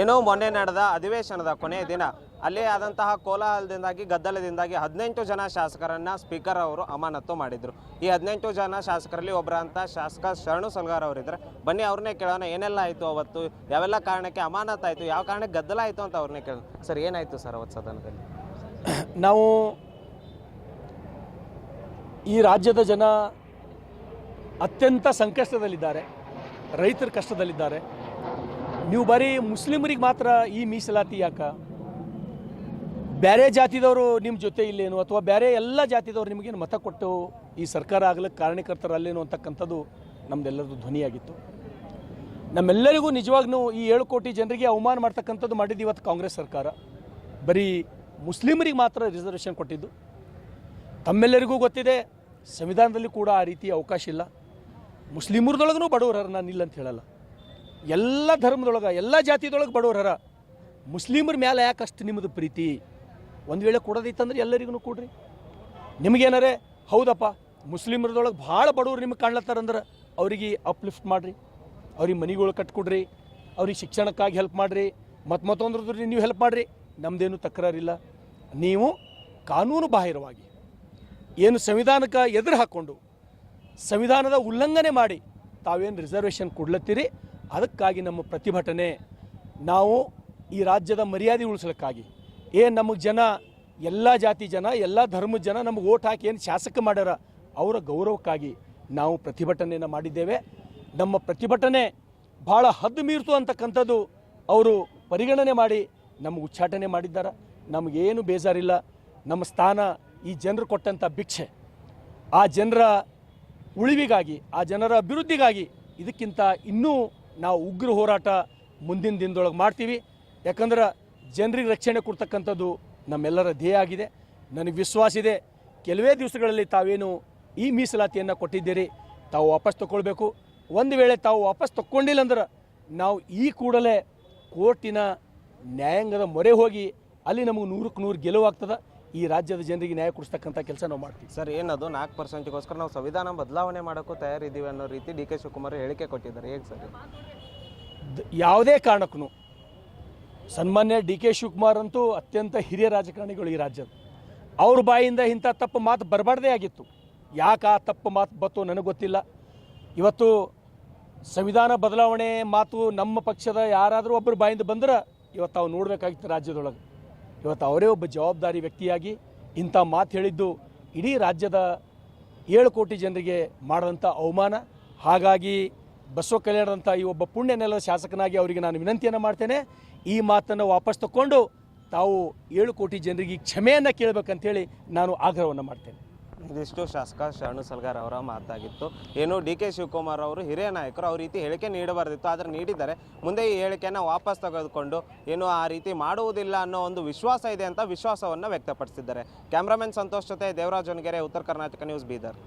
ಏನೋ ಮೊನ್ನೆ ನಡೆದ ಅಧಿವೇಶನದ ಕೊನೆಯ ದಿನ ಅಲ್ಲಿ ಆದಂತಹ ಕೋಲಾಹಲದಿಂದಾಗಿ ಗದ್ದಲದಿಂದಾಗಿ 18 ಜನ ಶಾಸಕರನ್ನ ಸ್ಪೀಕರ್ ಅವರು ಅಮಾನತು ಮಾಡಿದ್ರು. ಈ 18 ಜನ ಶಾಸಕರಲ್ಲಿ ಒಬ್ಬರಂತ ಶಾಸಕ ಶರಣು ಸಲಗಾರ್ ಅವರಿದ್ದಾರೆ. ಬನ್ನಿ ಅವ್ರನ್ನೇ ಕೇಳೋಣ, ಏನೆಲ್ಲ ಆಯಿತು ಅವತ್ತು, ಯಾವೆಲ್ಲ ಕಾರಣಕ್ಕೆ ಅಮಾನತು ಆಯಿತು, ಯಾವ ಕಾರಣಕ್ಕೆ ಗದ್ದಲ ಆಯಿತು ಅಂತ ಅವ್ರನ್ನೇ ಕೇಳೋಣ. ಸರ್, ಏನಾಯಿತು ಸರ್ ಅವತ್ತು ಸದನದಲ್ಲಿ? ನಾವು ಈ ರಾಜ್ಯದ ಜನ ಅತ್ಯಂತ ಸಂಕಷ್ಟದಲ್ಲಿದ್ದಾರೆ, ರೈತರ ಕಷ್ಟದಲ್ಲಿದ್ದಾರೆ. ನೀವು ಬರೀ ಮುಸ್ಲಿಮರಿಗೆ ಮಾತ್ರ ಈ ಮೀಸಲಾತಿ ಯಾಕ? ಬೇರೆ ಜಾತಿದವರು ನಿಮ್ಮ ಜೊತೆ ಇಲ್ಲೇನು, ಅಥವಾ ಬೇರೆ ಎಲ್ಲ ಜಾತಿದವರು ನಿಮಗೇನು ಮತ ಕೊಟ್ಟು ಈ ಸರ್ಕಾರ ಆಗಲಿಕ್ಕೆ ಕಾರಣಕರ್ತರಲ್ಲೇನು ಅಂತಕ್ಕಂಥದ್ದು ನಮ್ಮದೆಲ್ಲರದ್ದು ಧ್ವನಿಯಾಗಿತ್ತು. ನಮ್ಮೆಲ್ಲರಿಗೂ ನಿಜವಾಗ್ಲೂ ಈ 7 ಕೋಟಿ ಜನರಿಗೆ ಅವಮಾನ ಮಾಡ್ತಕ್ಕಂಥದ್ದು ಮಾಡಿದ್ದು ಇವತ್ತು ಕಾಂಗ್ರೆಸ್ ಸರ್ಕಾರ. ಬರೀ ಮುಸ್ಲಿಮರಿಗೆ ಮಾತ್ರ ರಿಸರ್ವೇಷನ್ ಕೊಟ್ಟಿದ್ದು. ತಮ್ಮೆಲ್ಲರಿಗೂ ಗೊತ್ತಿದೆ, ಸಂವಿಧಾನದಲ್ಲಿ ಕೂಡ ಆ ರೀತಿ ಅವಕಾಶ ಇಲ್ಲ. ಮುಸ್ಲಿಮರದೊಳಗೂ ಬಡವರರ, ನಾನು ಇಲ್ಲ ಅಂತ ಹೇಳಲ್ಲ. ಎಲ್ಲ ಧರ್ಮದೊಳಗೆ, ಎಲ್ಲ ಜಾತಿದೊಳಗೆ ಬಡವರರ. ಮುಸ್ಲಿಮರ ಮೇಲೆ ಯಾಕಷ್ಟು ನಿಮ್ಮದು ಪ್ರೀತಿ? ಒಂದು ವೇಳೆ ಕೊಡೋದೈತಂದ್ರೆ ಎಲ್ಲರಿಗೂ ಕೊಡ್ರಿ. ನಿಮಗೇನಾರೆ ಹೌದಪ್ಪ ಮುಸ್ಲಿಮರದೊಳಗೆ ಭಾಳ ಬಡವರು ನಿಮಗೆ ಕಾಣ್ಲತ್ತಾರಂದ್ರೆ ಅವರಿಗೆ ಅಪ್ಲಿಫ್ಟ್ ಮಾಡಿರಿ, ಅವ್ರಿಗೆ ಮನೆಗಳು ಕಟ್ಕೊಡ್ರಿ, ಅವ್ರಿಗೆ ಶಿಕ್ಷಣಕ್ಕಾಗಿ ಹೆಲ್ಪ್ ಮಾಡಿರಿ, ಮತ್ತೊಂದ್ರದ್ರಿ ನೀವು ಹೆಲ್ಪ್ ಮಾಡಿರಿ. ನಮ್ಮದೇನು ತಕರಾರಿಲ್ಲ. ನೀವು ಕಾನೂನು ಬಾಹಿರವಾಗಿ ಏನು ಸಂವಿಧಾನಕ್ಕೆ ಎದುರು ಹಾಕ್ಕೊಂಡು ಸಂವಿಧಾನದ ಉಲ್ಲಂಘನೆ ಮಾಡಿ ತಾವೇನು ರಿಸರ್ವೇಷನ್ ಕೊಡ್ಲತ್ತೀರಿ, ಅದಕ್ಕಾಗಿ ನಮ್ಮ ಪ್ರತಿಭಟನೆ. ನಾವು ಈ ರಾಜ್ಯದ ಮರ್ಯಾದೆ ಉಳಿಸ್ಲಿಕ್ಕಾಗಿ ಏನು ನಮಗೆ ಜನ, ಎಲ್ಲ ಜಾತಿ ಜನ, ಎಲ್ಲ ಧರ್ಮದ ಜನ ನಮಗೆ ಓಟ್ ಹಾಕಿ ಏನು ಶಾಸಕ ಮಾಡ್ಯಾರ, ಅವರ ಗೌರವಕ್ಕಾಗಿ ನಾವು ಪ್ರತಿಭಟನೆಯನ್ನು ಮಾಡಿದ್ದೇವೆ. ನಮ್ಮ ಪ್ರತಿಭಟನೆ ಭಾಳ ಹದ್ದು ಮೀರ್ತು ಅಂತಕ್ಕಂಥದ್ದು ಅವರು ಪರಿಗಣನೆ ಮಾಡಿ ನಮಗೆ ಉಚ್ಚಾಟನೆ ಮಾಡಿದ್ದಾರೆ. ನಮಗೇನು ಬೇಜಾರಿಲ್ಲ. ನಮ್ಮ ಸ್ಥಾನ ಈ ಜನರು ಕೊಟ್ಟಂಥ ಭಿಕ್ಷೆ, ಆ ಜನರ ಉಳಿವಿಗಾಗಿ, ಆ ಜನರ ಅಭಿವೃದ್ಧಿಗಾಗಿ ಇದಕ್ಕಿಂತ ಇನ್ನೂ ನಾವು ಉಗ್ರ ಹೋರಾಟ ಮುಂದಿನ ದಿನದೊಳಗೆ ಮಾಡ್ತೀವಿ. ಯಾಕಂದ್ರೆ ಜನರಿಗೆ ರಕ್ಷಣೆ ಕೊಡ್ತಕ್ಕಂಥದ್ದು ನಮ್ಮೆಲ್ಲರ ಧ್ಯೇಯ ಆಗಿದೆ. ನನಗೆ ವಿಶ್ವಾಸ ಇದೆ, ಕೆಲವೇ ದಿವಸಗಳಲ್ಲಿ ತಾವೇನು ಈ ಮೀಸಲಾತಿಯನ್ನು ಕೊಟ್ಟಿದ್ದೀರಿ ತಾವು ವಾಪಸ್ ತಗೊಳ್ಬೇಕು. ಒಂದು ವೇಳೆ ತಾವು ವಾಪಸ್ ತಕ್ಕೊಂಡಿಲ್ಲ ಅಂದ್ರೆ ನಾವು ಈ ಕೂಡಲೇ ಕೋರ್ಟಿನ ನ್ಯಾಯಾಂಗದ ಮೊರೆ ಹೋಗಿ ಅಲ್ಲಿ ನಮಗೆ 100ಕ್ಕೆ 100 ಗೆಲುವಾಗ್ತದೆ. ಈ ರಾಜ್ಯದ ಜನರಿಗೆ ನ್ಯಾಯ ಕೊಡಿಸ್ತಕ್ಕಂಥ ಕೆಲಸ ನಾವು ಮಾಡ್ತೀವಿ. ಸರ್, ಏನದು 4%ಗೋಸ್ಕರ ನಾವು ಸಂವಿಧಾನ ಬದಲಾವಣೆ ಮಾಡೋಕ್ಕೂ ತಯಾರಿದ್ದೀವಿ ಅನ್ನೋ ರೀತಿ ಡಿ ಕೆ ಶಿವಕುಮಾರ್ ಹೇಳಿಕೆ ಕೊಟ್ಟಿದ್ದಾರೆ. ಹೇಗೆ ಸರ್? ಯಾವುದೇ ಕಾರಣಕ್ಕೂ ಸನ್ಮಾನ್ಯ ಡಿ ಕೆ ಶಿವಕುಮಾರ್ ಅಂತೂ ಅತ್ಯಂತ ಹಿರಿಯ ರಾಜಕಾರಣಿಗಳು ಈ ರಾಜ್ಯದ. ಅವ್ರ ಬಾಯಿಂದ ಇಂಥ ತಪ್ಪು ಮಾತು ಬರಬಾರ್ದೇ ಆಗಿತ್ತು. ಯಾಕೆ ಆ ತಪ್ಪು ಮಾತು ಬತ್ತು ನನಗೆ ಗೊತ್ತಿಲ್ಲ. ಇವತ್ತು ಸಂವಿಧಾನ ಬದಲಾವಣೆ ಮಾತು ನಮ್ಮ ಪಕ್ಷದ ಯಾರಾದರೂ ಒಬ್ಬರು ಬಾಯಿಂದ ಬಂದ್ರೆ ಇವತ್ತು ನಾವು ನೋಡಬೇಕಾಗಿತ್ತು ರಾಜ್ಯದೊಳಗೆ. ಇವತ್ತು ಅವರೇ ಒಬ್ಬ ಜವಾಬ್ದಾರಿ ವ್ಯಕ್ತಿಯಾಗಿ ಇಂಥ ಮಾತು ಹೇಳಿದ್ದು ಇಡೀ ರಾಜ್ಯದ 7 ಕೋಟಿ ಜನರಿಗೆ ಮಾಡಿದಂಥ ಅವಮಾನ. ಹಾಗಾಗಿ ಬಸವ ಕಲ್ಯಾಣದಂಥ ಈ ಒಬ್ಬ ಪುಣ್ಯ ನೆಲದ ಶಾಸಕನಾಗಿ ಅವರಿಗೆ ನಾನು ವಿನಂತಿಯನ್ನು ಮಾಡ್ತೇನೆ, ಈ ಮಾತನ್ನು ವಾಪಸ್ ತಗೊಂಡು ತಾವು 7 ಕೋಟಿ ಜನರಿಗೆ ಕ್ಷಮೆಯನ್ನು ಕೇಳಬೇಕಂತೇಳಿ ನಾನು ಆಗ್ರಹವನ್ನು ಮಾಡ್ತೇನೆ. ಇದಿಷ್ಟು ಶಾಸಕ ಶರಣು ಸಲಗಾರ್ ಅವರ ಮಾತಾಗಿತ್ತು. ಏನು ಡಿ ಕೆ ಶಿವಕುಮಾರ್ ಅವರು ಹಿರಿಯ ನಾಯಕರು, ಅವ್ರ ರೀತಿ ಹೇಳಿಕೆ ನೀಡಬಾರ್ದಿತ್ತು, ಆದರೆ ನೀಡಿದ್ದಾರೆ. ಮುಂದೆ ಈ ಹೇಳಿಕೆಯನ್ನು ವಾಪಸ್ ತೆಗೆದುಕೊಂಡು ಏನು ಆ ರೀತಿ ಮಾಡುವುದಿಲ್ಲ ಅನ್ನೋ ಒಂದು ವಿಶ್ವಾಸ ಇದೆ ಅಂತ ವಿಶ್ವಾಸವನ್ನು ವ್ಯಕ್ತಪಡಿಸಿದ್ದಾರೆ. ಕ್ಯಾಮ್ರಾಮನ್ ಸಂತೋಷ್ ಜೊತೆ ದೇವರಾಜ್ ಹೊನಗೆರೆ, ಉತ್ತರ ಕರ್ನಾಟಕ ನ್ಯೂಸ್, ಬೀದರ್.